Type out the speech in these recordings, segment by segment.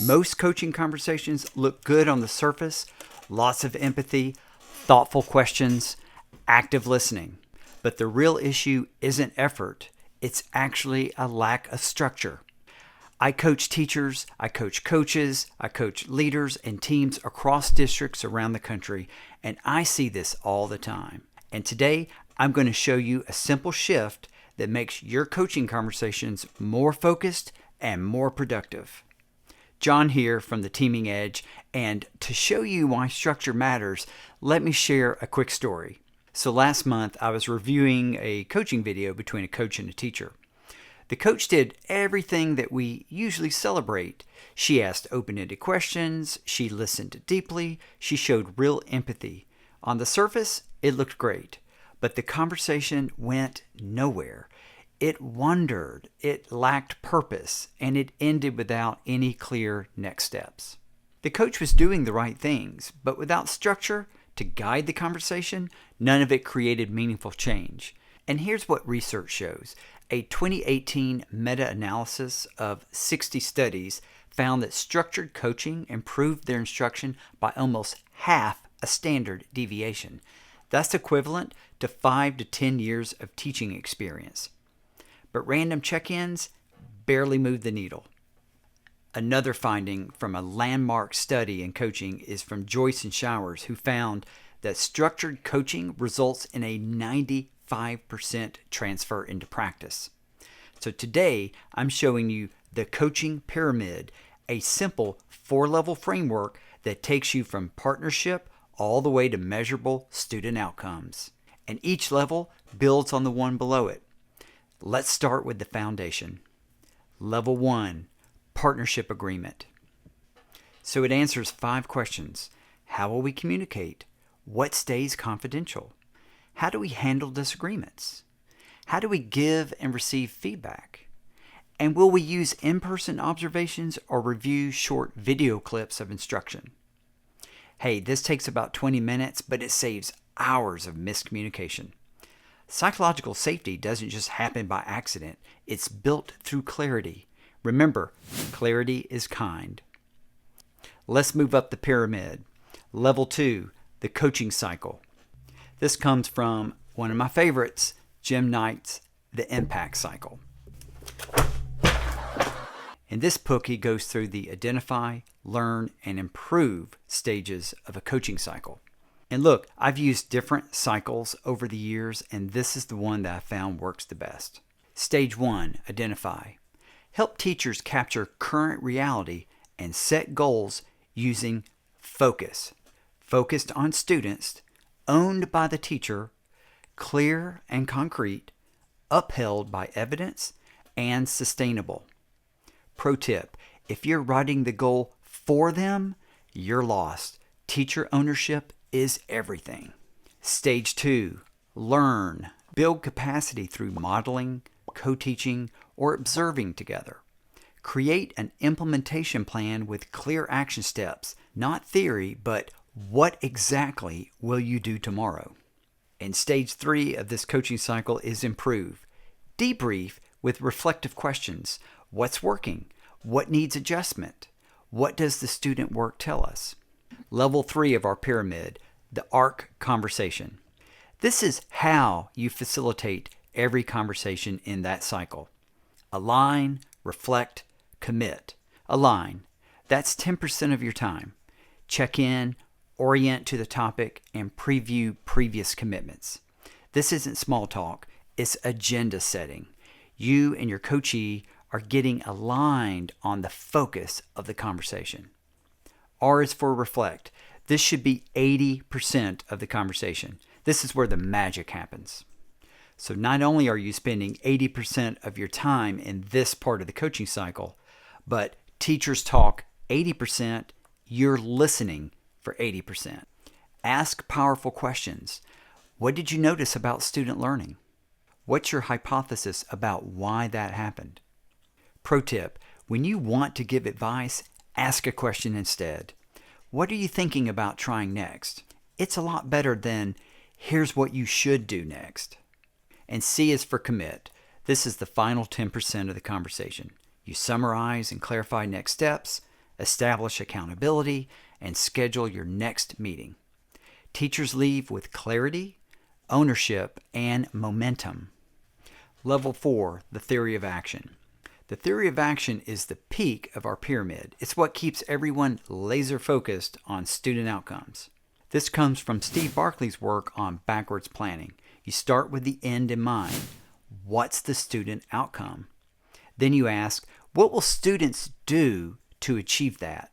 Most coaching conversations look good on the surface, lots of empathy, thoughtful questions, active listening. But the real issue isn't effort, it's actually a lack of structure. I coach teachers, I coach coaches, I coach leaders and teams across districts around the country, and I see this all the time. And today, I'm going to show you a simple shift that makes your coaching conversations more focused and more productive. John here from the Teaming Edge, and to show you why structure matters, let me share a quick story. So last month, I was reviewing a coaching video between a coach and a teacher. The coach did everything that we usually celebrate. She asked open-ended questions, she listened deeply, she showed real empathy. On the surface, it looked great, but the conversation went nowhere. It wandered, it lacked purpose, and it ended without any clear next steps. The coach was doing the right things, but without structure to guide the conversation, none of it created meaningful change. And here's what research shows. A 2018 meta-analysis of 60 studies found that structured coaching improved their instruction by almost half a standard deviation. That's equivalent to 5 to 10 years of teaching experience. But random check-ins barely move the needle. Another finding from a landmark study in coaching is from Joyce and Showers, who found that structured coaching results in a 95% transfer into practice. So today, I'm showing you the coaching pyramid, a simple 4-level framework that takes you from partnership all the way to measurable student outcomes. And each level builds on the one below it. Let's start with the foundation. Level 1, partnership agreement. So it answers 5 questions. How will we communicate? What stays confidential? How do we handle disagreements? How do we give and receive feedback? And will we use in-person observations or review short video clips of instruction? Hey, this takes about 20 minutes, but it saves hours of miscommunication. Psychological safety doesn't just happen by accident. It's built through clarity. Remember, clarity is kind. Let's move up the pyramid. Level 2, the coaching cycle. This comes from one of my favorites, Jim Knight's The Impact Cycle. In this book, he goes through the identify, learn, and improve stages of a coaching cycle. And look, I've used different cycles over the years, and this is the one that I found works the best. Stage 1, identify. Help teachers capture current reality and set goals using focus. Focused on students, owned by the teacher, clear and concrete, upheld by evidence, and sustainable. Pro tip, if you're writing the goal for them, you're lost. Teacher ownership is everything. Stage 2, learn. Build capacity through modeling, co-teaching, or observing together. Create an implementation plan with clear action steps, not theory, but what exactly will you do tomorrow? And stage 3 of this coaching cycle is improve. Debrief with reflective questions. What's working? What needs adjustment? What does the student work tell us? Level 3 of our pyramid, the ARC conversation. This is how you facilitate every conversation in that cycle. Align, reflect, commit. Align. That's 10% of your time. Check in, orient to the topic, and preview previous commitments. This isn't small talk, it's agenda setting. You and your coachee are getting aligned on the focus of the conversation. R is for reflect. This should be 80% of the conversation. This is where the magic happens. So not only are you spending 80% of your time in this part of the coaching cycle, but teachers talk 80%, you're listening for 80%. Ask powerful questions. What did you notice about student learning? What's your hypothesis about why that happened? Pro tip, when you want to give advice, ask a question instead. What are you thinking about trying next? It's a lot better than, here's what you should do next. And C is for commit. This is the final 10% of the conversation. You summarize and clarify next steps, establish accountability, and schedule your next meeting. Teachers leave with clarity, ownership, and momentum. Level 4, the theory of action. The theory of action is the peak of our pyramid. It's what keeps everyone laser focused on student outcomes. This comes from Steve Barkley's work on backwards planning. You start with the end in mind. What's the student outcome? Then you ask, what will students do to achieve that?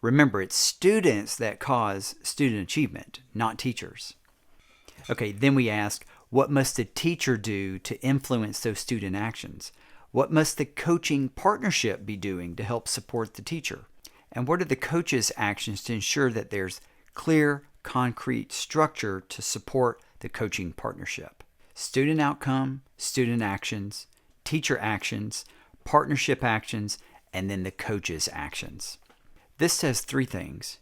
Remember, it's students that cause student achievement, not teachers. Okay, then we ask, what must the teacher do to influence those student actions? What must the coaching partnership be doing to help support the teacher? And what are the coach's actions to ensure that there's clear, concrete structure to support the coaching partnership? Student outcome, student actions, teacher actions, partnership actions, and then the coach's actions. This says 3 things.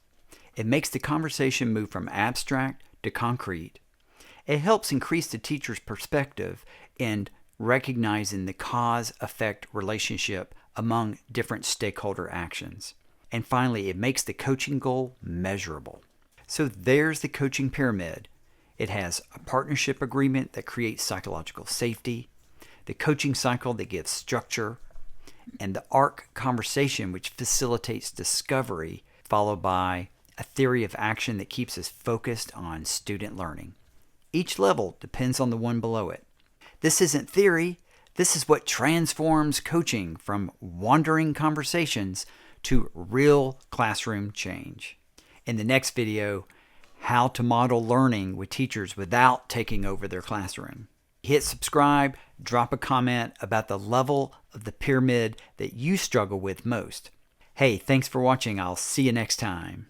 It makes the conversation move from abstract to concrete. It helps increase the teacher's perspective in recognizing the cause-effect relationship among different stakeholder actions. And finally, it makes the coaching goal measurable. So there's the coaching pyramid. It has a partnership agreement that creates psychological safety, the coaching cycle that gives structure, and the ARC conversation, which facilitates discovery, followed by a theory of action that keeps us focused on student learning. Each level depends on the one below it. This isn't theory. This is what transforms coaching from wandering conversations to real classroom change. In the next video, how to model learning with teachers without taking over their classroom. Hit subscribe, drop a comment about the level of the pyramid that you struggle with most. Hey, thanks for watching. I'll see you next time.